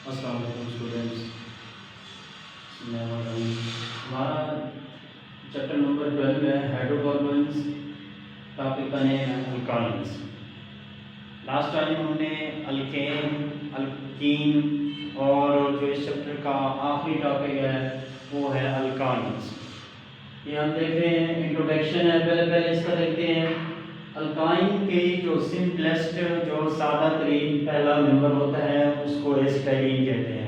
अस्सलाम वालेकुम स्टूडेंट्स। हमारा चैप्टर नंबर 12 है हाइड्रोकार्बन्स। टॉपिक का नेम है अल्काइंस। लास्ट टाइम हमने अल्केन, अल्कीन और जो इस चैप्टर का आखिरी टॉपिक है वो है अल्काइंस। ये हम देख रहे हैं, इंट्रोडक्शन है। पहले इसका देखते हैं। अल्काइन के जो सिंपलेस्ट, जो सादा तरीन पहला मेंबर होता है उसको एसिटाइलिन कहते हैं,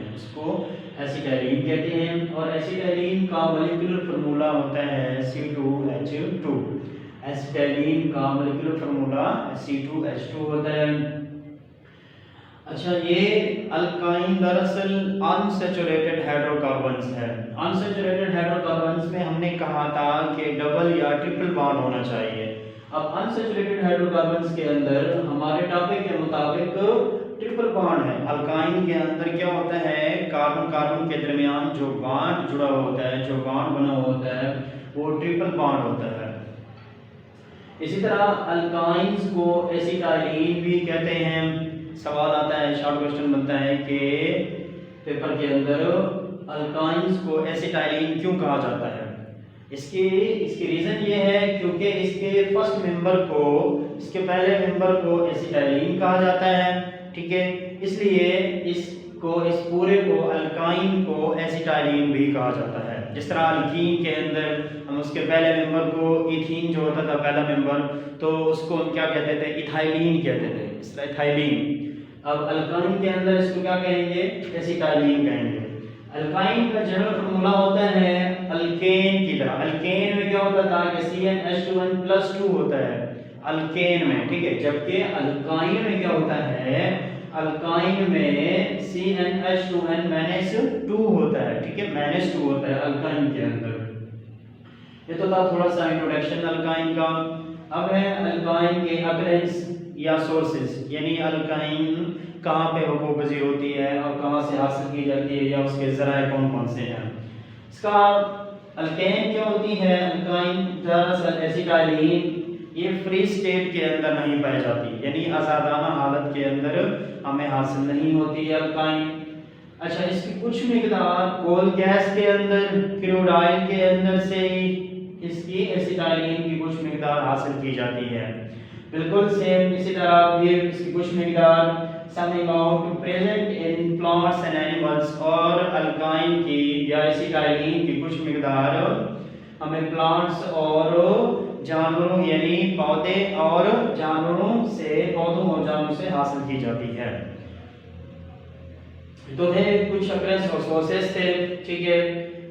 और एसिटाइलिन का मॉलिक्यूलर फार्मूला होता है C2H2। एसिटाइलिन का मॉलिक्यूलर फार्मूला C2H2 होता है। अच्छा, ये अल्काइन दरअसल अनसैचुरेटेड हाइड्रोकार्बन्स है। अनसैचुरेटेड हाइड्रोकार्बन्स में हमने कहा था कि डबल या ट्रिपल बॉन्ड होना चाहिए। अब अनसैचुरेटेड हाइड्रोकार्बन्स के अंदर हमारे टॉपिक के मुताबिक ट्रिपल बॉन्ड है। अल्काइन के अंदर क्या होता है, कार्बन कार्बन के दरमियान जो बॉन्ड जुड़ा होता है, जो बॉन्ड बना होता है वो ट्रिपल बॉन्ड होता है। इसी तरह अल्काइंस को एसिटाइलिन भी कहते हैं। सवाल आता है, शॉर्ट क्वेश्चन बनता है कि पेपर के अंदर अल्काइंस को एसिटाइलिन क्यों कहा जाता है। इसकी रीजन ये है क्योंकि इसके फर्स्ट मेंबर को, इसके पहले मेंबर को एसिटाइलिन कहा जाता है, ठीक है। इसलिए इस पूरे को, अल्काइन को एसिटाइलिन भी कहा जाता है। जिस तरह अल्कीन के अंदर हम उसके पहले मेंबर को, इथीन जो होता था पहला मेंबर, तो उसको हम क्या कहते थे, इथाइलिन कहते थे, इस तरह इथाइलिन। अब अल्काइन के अंदर इसको क्या कहेंगे, एसिटाइलिन कहेंगे। अल्काइन का जनरल फार्मूला होता है अल्केन की तरह। अल्केन में क्या होता था कि CnH2n+2 होता है अल्केन में, ठीक है। जबकि अल्काइन में क्या होता है, अल्काइन में CnH2n-2 होता है, ठीक है, -2 होता है अल्काइन के अंदर। ये तो था थोड़ा सा इंट्रोडक्शन अल्काइन का। अब है अल्काइन के अकरेंस या सोर्सेज, यानी अल्काइन कहाँ पे हुकूक पजीर होती है और कहाँ से हासिल की जाती है, या उसके ज़राए कौन कौन से हैं। इसका अल्केन क्या होती है, अल्काइन दरअसल एसिटाइलिन, ये फ्री स्टेट के अंदर नहीं पाई जाती, यानी आज़ादाना हालत के अंदर हमें हासिल नहीं होती है अल्काइन। अच्छा, इसकी कुछ मिकदार कोल गैस के अंदर, क्रूड ऑयल के अंदर से इसकी एसिटाइलिन की कुछ मिकदार हासिल की जाती है। बिल्कुल सेम इसी तरह भी इसकी कुछ मिकदार some amount present in plants and animals, और अल्काइन की या एसिटाइलिन की कुछ मिकदार हमें प्लांट्स और जानवरों, यानी पौधे और जानवरों से, पौधों और जानवरों से हासिल की जाती है। तो थे कुछ अकरेंस और सोर्सेस थे, ठीक है।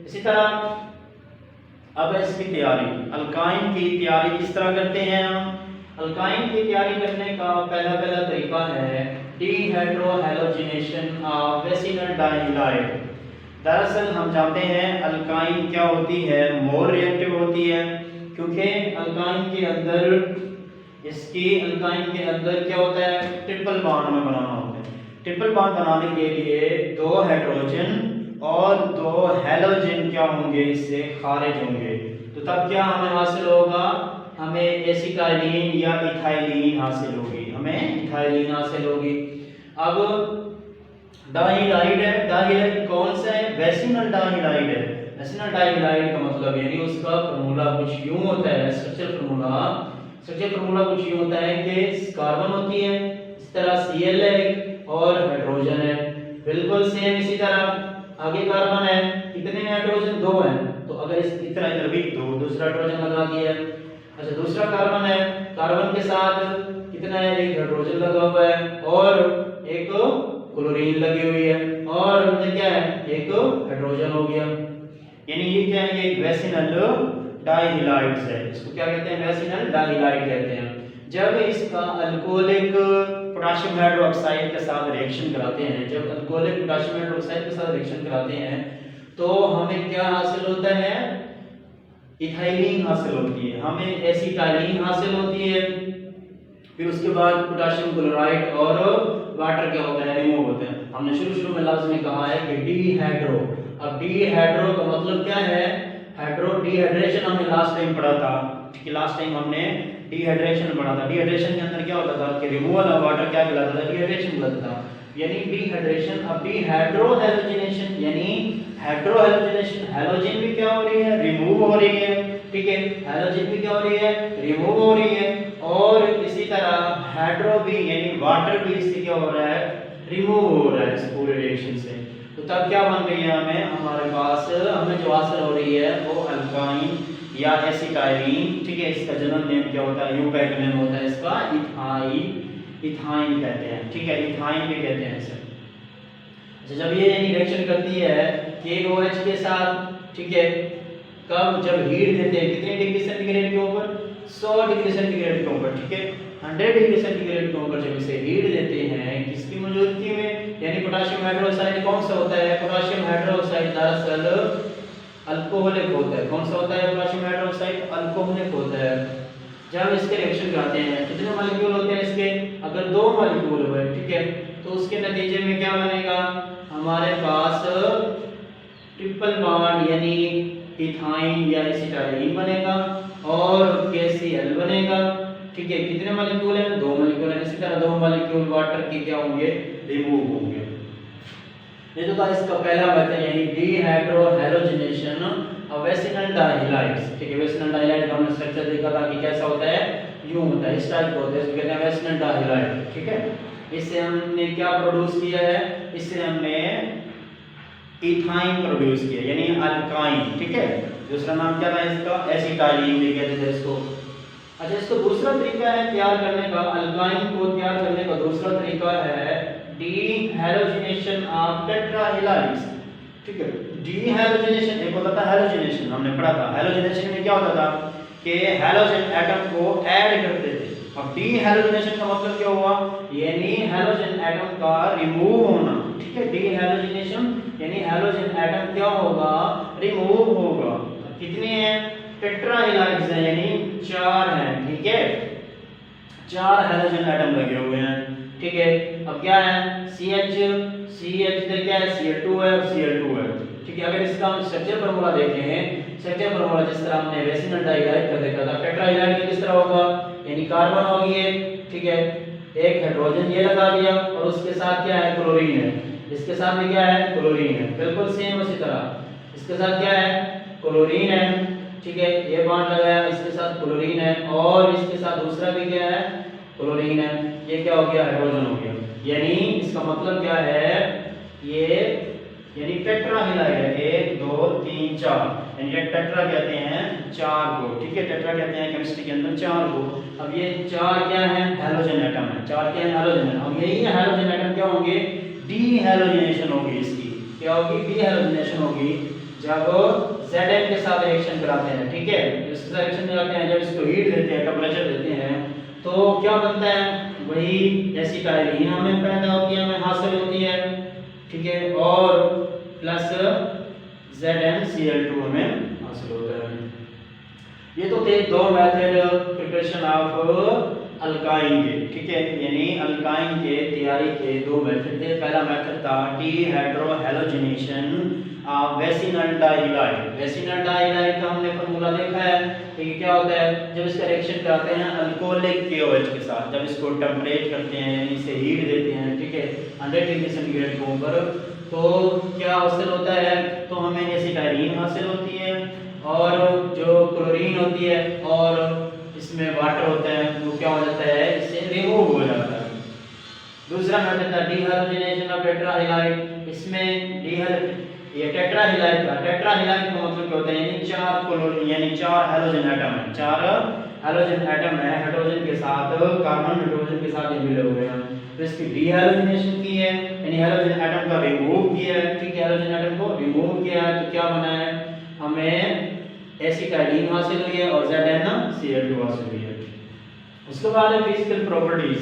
इसी तरह अब इसकी तैयारी, अल्काइन की तैयारी किस तरह करते हैं हम। अल्काइन की तैयारी करने का पहला तरीका है डीहाइड्रोहैलोजिनेशन ऑफ वेसिनल डाइहाइलाइड। दरअसल हम जानते हैं अल्काइन क्या होती है, मोर रिएक्टिव होती है, क्योंकि अल्काइन के अंदर क्या होता है, ट्रिपल बॉन्ड में बनाना होता है। ट्रिपल बॉन्ड बनाने के लिए 2 हाइड्रोजन और 2 हैलोजन क्या होंगे, इससे खारिज होंगे। तो तब क्या हमें हासिल होगा, हमें एसिटाइलिन या इथाइलिन हासिल होगी, हमें इथाइलिन हासिल होगी। अब डाइहाइलाइड है, डाइहाइलाइड कौन सा है, वेसिनल डाइहाइलाइड है। वेसिनल डाइहाइलाइड का मतलब यानी उसका फार्मूला कुछ यूं होता है, स्ट्रक्चर फार्मूला कुछ यूं होता है कि कार्बन होती है, इस तरह Cl है और हाइड्रोजन है, बिल्कुल सेम इसी तरह। आगे कार्बन है, कितने हाइड्रोजन, 2 हैं, तो अगर इस तरह इधर भी 2 दूसरा हाइड्रोजन लगा दिया है। अच्छा, दूसरा कार्बन है, कार्बन के साथ कितना है, एक हाइड्रोजन लगा हुआ है और एक क्लोरीन लगी हुई है, और अंदर क्या है, एक हाइड्रोजन हो गया। यानी ये क्या है, ये वेसिनल डाइहाइलाइड्स है। इसको क्या कहते हैं, वेसिनल डाइहाइलाइड कहते हैं। जब इसका अल्कोहलिक पोटेशियम हाइड्रोक्साइड के साथ रिएक्शन कराते हैं, जब अल्कोहलिक पोटेशियम हाइड्रोक्साइड के साथ रिएक्शन कराते हैं तो हमें क्या हासिल होता है, इथाइलिन हासिल होती है, हमें एसिटाइलिन हासिल होती है। फिर उसके बाद पोटेशियम क्लोराइड और वाटर क्या होता है, रिमूव होते हैं। हमने शुरू में लफ्ज में कहा है कि डीहाइड्रो। अब डीहाइड्रो का मतलब क्या है, हाइड्रो डिहाइड्रेशन हमने लास्ट टाइम पढ़ा था, ठीक है, लास्ट टाइम हमने डिहाइड्रेशन पढ़ा था। डिहाइड्रेशन के अंदर क्या होता था कि रिमूवल ऑफ वाटर क्या कहलाता था, डिहाइड्रेशन कहलाता था। यानी डिहाइड्रेशन, अब डिहाइड्रोहैलोजिनेशन यानी हाइड्रोहैलोजिनेशन, हैलोजन भी क्या हो रही है, रिमूव हो रही है, ठीक है, हैलोजन भी क्या हो रही है, रिमूव हो रही है, और इसी तरह हाइड्रो भी यानी वाटर भी इससे क्या हो रहा है, रिमूव हो रहा है इस पूरे रिएक्शन से। तो तब क्या बन रही है, हमारे पास हमें जो हासिल हो रही है वो अल्काइन या एसिटाइलिन, ठीक है, इसका जनरल नेम क्या होता है, यूपैक नेम होता है इसका इथाइन कहते हैं, ठीक है, इथाइन भी कहते हैं इसे। अच्छा, जब ये रिएक्शन करती है KOH के साथ, ठीक है, कब, जब हीट देते हैं कितने डिग्री सेंटीग्रेड के ऊपर, 100 डिग्री सेंटीग्रेड के ऊपर, ठीक है, 100 डिग्री सेंटीग्रेड के ऊपर जब इसे हीट देते हैं किसकी मौजूदगी में, यानी पोटेशियम हाइड्रोक्साइड कौन सा होता है, पोटेशियम हाइड्रोक्साइड दरअसल अल्कोहलिक होता है। कौन सा होता है पोटेशियम हाइड्रोक्साइड, अल्कोहलिक होता है। जब इसके रिएक्शन करते हैं कितने मॉलिक्यूल होते हैं इसके, अगर 2 मॉलिक्यूल हुए, ठीक है, तो उसके नतीजे में क्या बनेगा, हमारे पास ट्रिपल बॉन्ड यानी इथाइन या एसिटाइलिन बनेगा और KCl बनेगा, ठीक है, कितने मॉलिक्यूल हैं, 2 मॉलिक्यूल हैं। इसी तरह 2 मॉलिक्यूल वाटर के क्या होंगे, रिमूव होंगे। ये तो था इसका पहला मेथड यानी डिहाइड्रोहैलोजिनेशन ऑफ वेसिनल डाइहाइड्स, ठीक है, वेसिनल डाइहाइड का हमने स्ट्रक्चर देखा था कि कैसा होता है, यूं होता है, इस टाइप का होता है, इसको कहते हैं वेसिनल डाइहाइड, ठीक है। इससे हमने क्या प्रोड्यूस किया है, इससे हमने इथाइन प्रोड्यूस किया यानी अल्काइन, ठीक है। दूसरा नाम क्या था इसका, एसिटाइलिन भी कहते थे इसको। अच्छा, इसको दूसरा तरीका है तैयार करने का, अल्काइन को तैयार करने का दूसरा तरीका है डीहैलोजिनेशन ऑफ टेट्राहेलाइड्स, ठीक है। डीहैलोजिनेशन एक होता था हैलोजिनेशन, हमने पढ़ा था। हैलोजिनेशन में क्या होता था कि हैलोजन एटम को ऐड करते थे। अब डीहैलोजिनेशन का मतलब क्या हुआ, यानी हैलोजन एटम का रिमूव होना, ठीक है। डीहैलोजिनेशन यानी हैलोजन एटम क्या होगा, रिमूव होगा। कितने हैं, टेट्राहेलाइड्स हैं यानी 4 हैं, ठीक है, 4 हैलोजन एटम लगे हुए हैं, ठीक है। अब क्या है, CH इधर क्या है, Cl2 है और Cl2 है, ठीक है। अगर इसका हम स्ट्रक्चर फार्मूला देखें, स्ट्रक्चर फार्मूला जिस तरह हमने वेसिनल डाइहाइड का देखा था, टेट्राहेलाइड में किस तरह होगा, यानी कार्बन होगी एक, ठीक है, एक हाइड्रोजन ये लगा दिया और उसके साथ क्या है, क्लोरीन है, इसके साथ भी क्या है, क्लोरीन है, बिल्कुल सेम उसी तरह इसके साथ क्या है, क्लोरीन है, ठीक है, ये बॉन्ड लगाया, इसके साथ क्लोरीन है और इसके साथ दूसरा भी क्या है, क्लोरीन है, ये क्या हो गया, हाइड्रोजन हो गया। यानी इसका मतलब क्या है, ये यानी टेट्राहेलाइड है, 1 2 3 4, यानी ये टेट्रा कहते हैं 4 को, ठीक है, टेट्रा कहते हैं केमिस्ट्री के अंदर 4 को। अब ये 4 क्या है, हैलोजन एटम है, 4 क्या है, हैलोजन एटम। अब यही हैलोजन एटम क्या होंगे, डीहैलोजिनेशन होगी इसकी, क्या होगी, डीहैलोजिनेशन होगी जब Zn के साथ रिएक्शन कराते हैं, ठीक है, इसके साथ रिएक्शन कराते हैं, जब इसको हीट देते हैं, टेम्परेचर देते हैं, तो क्या बनता है, वही एसिटाइलिन हमें पैदा होती है, हमें हासिल होती है, ठीक है, और प्लस ZnCl2 हमें हासिल होता है। ये तो थे 2 मेथड प्रिपरेशन ऑफ अल्काइन के, ठीक है, यानी अल्काइन के तैयारी के 2 मेथड थे। पहला मेथड था डीहाइड्रोहैलोजिनेशन ऑफ वेसिनल डाइहाइड। वेसिनल डाइहाइड का हमने फार्मूला देखा है कि क्या होता है, जब इसका रिएक्शन कराते हैं अल्कोहलिक KOH के साथ, जब इसको टेम्परेट करते हैं यानी इसे हीट देते हैं, ठीक है, 100 डिग्री सेंटीग्रेड के ऊपर, तो क्या हासिल होता है, तो हमें एसिटाइलिन हासिल होती है और जो क्लोरीन होती है और इसमें वाटर होता है वो क्या हो जाता है, इससे रिमूव हो जाता है। दूसरा मेथड था डीहाइड्रोजनेशन ऑफ टेट्राहेलाइड। इसमें ये टेट्राहेलाइड का मतलब क्या होता है, यानी 4 क्लोरीन यानी 4 हैलोजन एटम है, 4 हैलोजन एटम है, हाइड्रोजन के साथ कार्बन हाइड्रोजन के साथ ये मिले हुए हैं, तो इसकी डीहाइड्रोजनेशन की है यानी हैलोजन एटम का रिमूव किया है, ठीक है, हैलोजन एटम को रिमूव किया है, तो क्या बना है, हमें एसिटाइलिन हासिल हुई है और ZnCl2 हासिल हुई है। उसके बाद है फिजिकल प्रॉपर्टीज,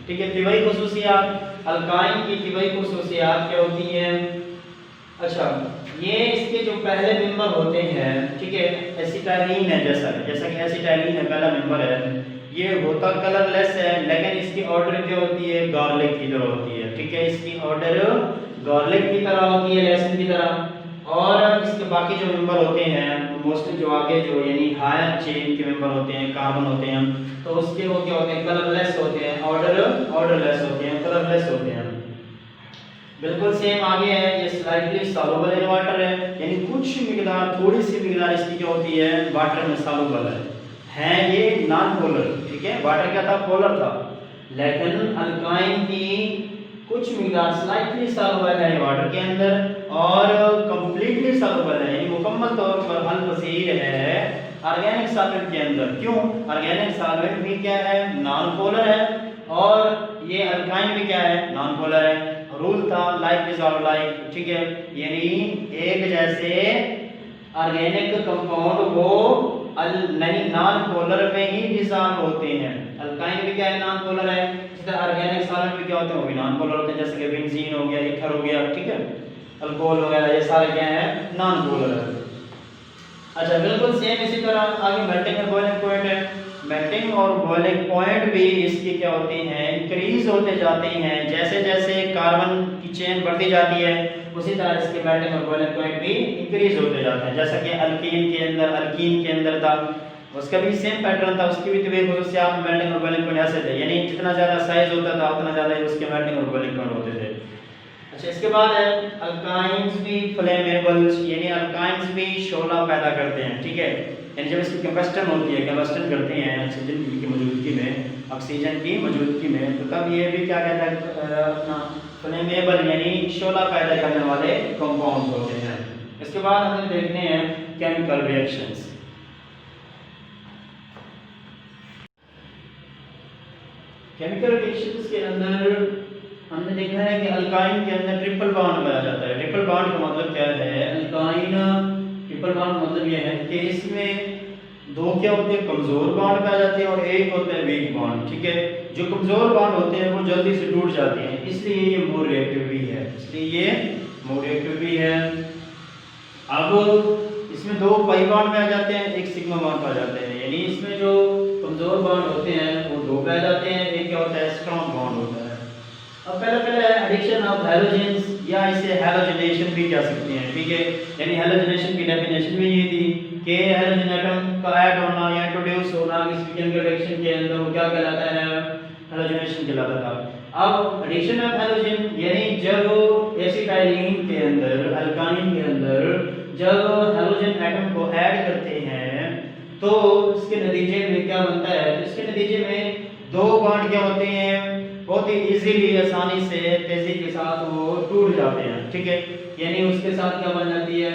ठीक है, तिवाई खुसूसियात। अल्काइन की तिवाई खुसूसियात क्या होती हैं, अच्छा, ये इसके जो पहले मेंबर होते हैं, ठीक है, एसिटाइलिन है, जैसा कि एसिटाइलिन है पहला मेंबर है, ये होता कलरलेस है, लेकिन इसकी ऑर्डर क्या होती है, गार्लिक की तरह होती है, ठीक है, इसकी ऑर्डर गार्लिक की तरह होती है, लहसुन की तरह। और इसके बाकी जो मेंबर होते हैं मोस्टली जो आगे जो यानी हायर चेन के मेंबर होते हैं, कार्बन होते हैं, तो उसके वो क्या होते हैं, कलरलेस होते हैं, ऑर्डरलेस होते हैं, कलरलेस होते हैं। बिल्कुल सेम आगे है, ये स्लाइटली सॉल्युबल इन वाटर है, यानी कुछ मिकदार, थोड़ी सी मिकदार इसकी क्या होती है, वाटर में सॉल्युबल है ये नॉन पोलर। ठीक है, वाटर क्या था, पोलर था, लेकिन अल्काइन की कुछ मिकदार स्लाइटली सॉल्युबल है वाटर के अंदर और कंप्लीटली सॉल्युबल है, यानी मुकम्मल तौर पर हल पसीर है ऑर्गेनिक सॉल्वेंट के अंदर। क्यों, ऑर्गेनिक सॉल्वेंट भी क्या है, नॉन पोलर है, और ये अल्काइन भी क्या है, नॉन पोलर है। रूल था लाइक डिसॉल्व लाइक, ठीक है, यानी एक जैसे ऑर्गेनिक कंपाउंड वो नहीं नॉन पोलर में ही डिसॉल्व होते हैं। अल्काइन भी क्या है, नॉन पोलर है, इसी तरह ऑर्गेनिक सॉल्वेंट भी क्या होते हैं, वो भी नॉन पोलर होते हैं, जैसे कि बेंजीन हो गया, ईथर हो गया, ठीक है, अल्कोहल वगैरह, ये सारे क्या है, नॉन पोलर है। अच्छा, बिल्कुल सेम इसी तरह आगे मेल्टिंग और बॉइलिंग पॉइंट है। मेल्टिंग और बॉइलिंग पॉइंट भी इसके क्या होते हैं, इंक्रीज होते जाते हैं, जैसे जैसे कार्बन की चेन बढ़ती जाती है उसी तरह इसके मेल्टिंग और बॉइलिंग पॉइंट भी इंक्रीज होते जाते हैं। जैसा कि अल्कीन के अंदर था, उसका भी सेम पैटर्न था, उसकी भी तो खुसूसियात मेल्टिंग और बॉइलिंग पॉइंट ऐसे थे, यानी जितना ज्यादा साइज होता था उतना ज्यादा उसके मेल्टिंग और बॉइलिंग पॉइंट होते थे। अच्छा, इसके बाद है अल्काइंस भी फ्लेमेबल्स, यानी अल्काइंस भी शोला पैदा करते हैं। ठीक है, यानी जब इसकी कंबस्टन होती है, कंबस्टन करते हैं ऑक्सीजन की मौजूदगी में, तो तब ये भी क्या कहता है, अपना फ्लेमेबल यानी शोला पैदा करने वाले कंपाउंड होते हैं। इसके बाद हमें देखने हैं केमिकल रिएक्शंस। केमिकल रिएक्शंस के अंदर हमने देखा है कि अल्काइन के अंदर ट्रिपल बॉन्ड पाया जाता है। ट्रिपल बॉन्ड का मतलब क्या है, अल्काइन ट्रिपल बॉन्ड मतलब यह है कि इसमें दो क्या होते हैं, कमजोर बॉन्ड पाए जाते हैं और एक होता है वीक बॉन्ड। ठीक है, जो कमजोर बॉन्ड होते हैं वो जल्दी से टूट जाते हैं, इसलिए ये मोर रिएक्टिव भी है। अब इसमें दो पाई बॉन्ड पाए जाते हैं, एक सिग्मा बॉन्ड पाए जाते हैं, यानी इसमें जो कमजोर बॉन्ड होते हैं वो दो पाए जाते हैं, एक क्या होता है, स्ट्रॉन्ग बॉन्ड होता है। अब पहले एडिशन ऑफ हैलोजेंस या इसे हैलोजनेशन भी कह सकते हैं। ठीक है, यानी हैलोजनेशन की डेफिनेशन भी ये थी कि हैलोजन एटम का ऐड होना या इंट्रोड्यूस होना इस केमिकल रिएक्शन के अंदर वो क्या कहलाता है, हैलोजनेशन कहलाता था। अब एडिशन ऑफ हैलोजन यानी जब एसिटाइलिन के अंदर, अल्काइन के अंदर जब हैलोजन एटम को ऐड करते हैं तो इसके नतीजे में क्या बनता है, तो इसके नतीजे में दो बॉन्ड क्या होते हैं, बहुत ही इजीली, आसानी से, तेजी के साथ वो टूट जाते हैं। ठीक है, यानी उसके साथ क्या बन जाती है,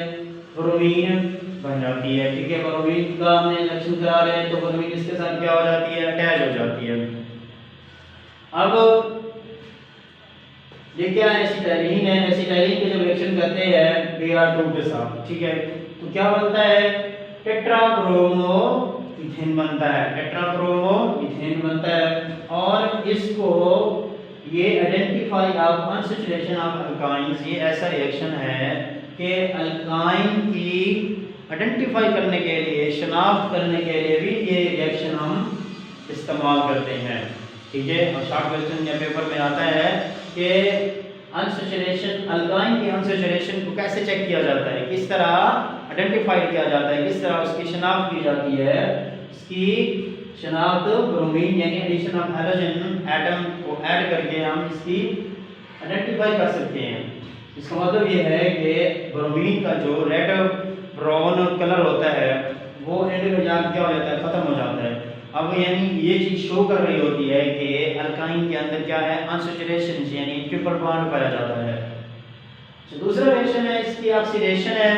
ब्रोमीन बन जाती है। ठीक है, ब्रोमीन का हमने लक्षण करा रहे हैं, तो ब्रोमीन इसके साथ क्या हो जाती है, अटैच हो जाती है। अब ये क्या है, एसिटाइलिन है, एसिटाइलिन के जब रिएक्शन करते हैं Br2 के साथ, ठीक है, तो क्या बनता है, टेट्राब्रोमो इथेन बनता है, टेट्राब्रोमो इथेन बनता है। और इसको ये identify of unsaturation of alkynes, ये ऐसा रिएक्शन है कि अल्काइन की आइडेंटिफाई करने के लिए, शनाख्त करने के लिए भी ये रिएक्शन हम इस्तेमाल करते हैं। ठीक है, और शॉर्ट क्वेश्चन या पेपर में आता है कि अनसैचुरेशन, अल्काइन की अनसैचुरेशन को कैसे चेक किया जाता है, किस तरह आइडेंटिफाई किया जाता है, किस तरह उसकी शनाख्त की जाती है। इसकी शनाख्त ब्रोमीन यानी एडिशन ऑफ हैलोजन एटम को ऐड करके हम इसकी आइडेंटिफाई कर सकते हैं। इसका मतलब ये है कि ब्रोमीन का जो रेड ब्राउन कलर होता है वो एंड में जाकर क्या हो जाता है, खत्म हो जाता है। अब यानी ये चीज शो कर रही होती है कि अल्काइन के अंदर क्या है, अनसैचुरेशन यानी ट्रिपल बॉन्ड पाया जाता है। तो दूसरा रिएक्शन है इसकी ऑक्सीडेशन है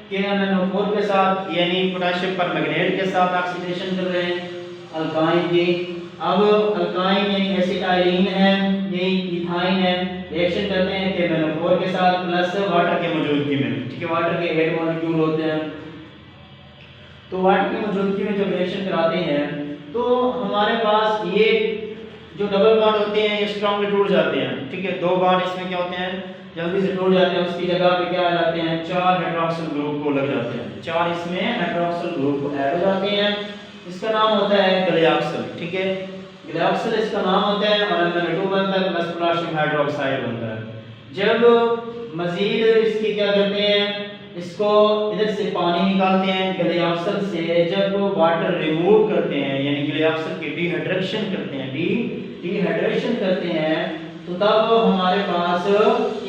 कि NO4 के साथ यानी पोटेशियम परमैंगनेट के साथ ऑक्सीडेशन कर रहे हैं अल्काइन की। अब अल्काइन यानी एसिटाइलिन है, ये इथाइन है, रिएक्शन करते हैं कि NO4 के साथ प्लस वाटर के मौजूदगी में। ठीक है, वाटर के हेड मॉलिक्यूल होते हैं, तो वाटर की मौजूदगी में जब रिएक्शन कराते हैं तो हमारे पास ये जो डबल बॉन्ड होते हैं ये स्ट्रांगली टूट जाते हैं। ठीक है, दो बॉन्ड इसमें क्या होते हैं, जल्दी से टूट जाते हैं, उसकी जगह पे क्या आ जाते हैं, चार हाइड्रोक्सिल ग्रुप को लग जाते हैं, चार इसमें हाइड्रोक्सिल ग्रुप को ऐड हो जाते हैं। इसका नाम होता है गलिऑक्सिल। ठीक है, गलिऑक्सिल इसका नाम होता है और NO2 बनता है प्लस पोटेशियम हाइड्रोक्साइड बनता है। जब मजीद इसकी क्या करते हैं, इसको इधर से पानी निकालते हैं ग्लेऑक्सल से, जब वाटर रिमूव करते हैं यानी ग्लेऑक्सल की डिहाइड्रेशन करते हैं, डिहाइड्रेशन करते हैं, तो तब हमारे पास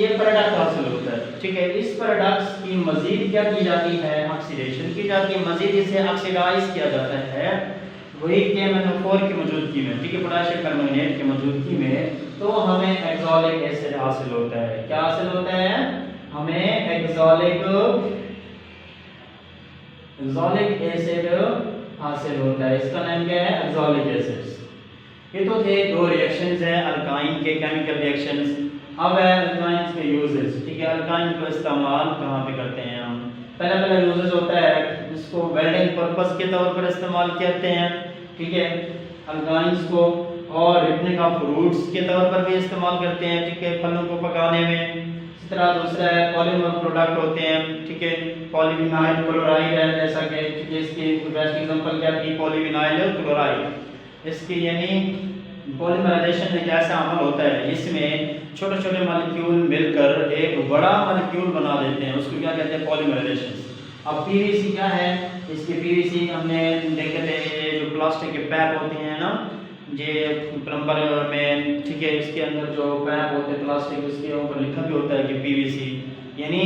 ये प्रोडक्ट हासिल होता है। ठीक है, इस प्रोडक्ट्स की मजीद क्या की जाती है, ऑक्सीडेशन की जाती है, मजीद इसे ऑक्सीडाइज किया जाता है वही KMnO4 की मौजूदगी में, ठीक है, पोटेशियम परमंगनेट की मौजूदगी में, तो हमें एक्सोलिक एसिड हासिल होता है। क्या हासिल होता है, हमें एक्सोलिक एसिड हासिल होता है। इसका नाम क्या है, एक्सोलिक एसिड्स। ये तो थे दो रिएक्शंस हैं अल्काइन के, केमिकल रिएक्शंस। अब है अल्काइंस के यूजेस। ठीक है, अल्काइन को इस्तेमाल कहाँ पे करते हैं हम, पहला यूजेस होता है इसको वेल्डिंग पर्पस के तौर पर इस्तेमाल करते हैं। ठीक है, अल्काइंस को, और रिपनिंग ऑफ फ्रूट्स के तौर पर भी इस्तेमाल करते हैं। ठीक है, फलों को पकाने में। इस तरह दूसरा है पॉलीमर प्रोडक्ट होते हैं। ठीक है, पॉलीविनाइल क्लोराइड है, जैसा कि इसकी बेस्ट एग्जांपल क्या थी, पॉलीविनाइल क्लोराइड। इसकी यानी पॉलीमराइजेशन एक ऐसा अमल होता है इसमें छोटे छोटे मॉलिक्यूल मिलकर एक बड़ा मॉलिक्यूल बना देते हैं, उसको क्या कहते हैं, पॉलीमराइजेशन। अब पीवीसी क्या है, इसके पीवीसी हमने देखे थे, ये जो प्लास्टिक के पैप होते हैं ना, ये प्लम्बर में, ठीक है, इसके अंदर जो पैप होते हैं प्लास्टिक, उसके ऊपर लिखा भी होता है कि पीवीसी, यानी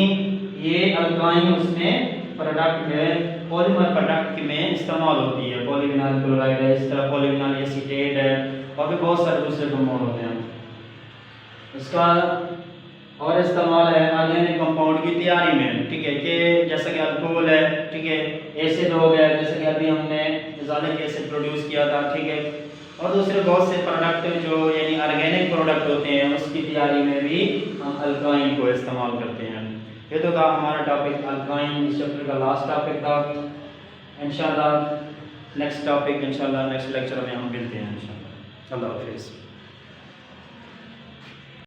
ये अल्काइन उसमें प्रोडक्ट में, पॉलीमर प्रोडक्ट में इस्तेमाल होती है। पॉलीविनाइल क्लोराइड है, इस तरह पॉलीविनाइल एसीटेट है, और भी बहुत सारे दूसरे कंपाउंड होते हैं। इसका और इस्तेमाल है ऑर्गेनिक कंपाउंड की तैयारी में। ठीक है, कि जैसे कि अल्कोहल है, ठीक है, एसिड हो गया, जैसे कि अभी हमने एज़ोलिक एसिड प्रोड्यूस किया था। ठीक है, और दूसरे बहुत से प्रोडक्ट जो यानी ऑर्गेनिक प्रोडक्ट होते हैं, उसकी तैयारी में भी हम अल्काइन को इस्तेमाल करते हैं। ये तो था हमारा टॉपिक अल्काइन, इस चैप्टर का लास्ट टॉपिक था। इंशाल्लाह नेक्स्ट टॉपिक, इंशाल्लाह नेक्स्ट लेक्चर में हम मिलते हैं इंशाल्लाह। अल्लाह हाफिज़।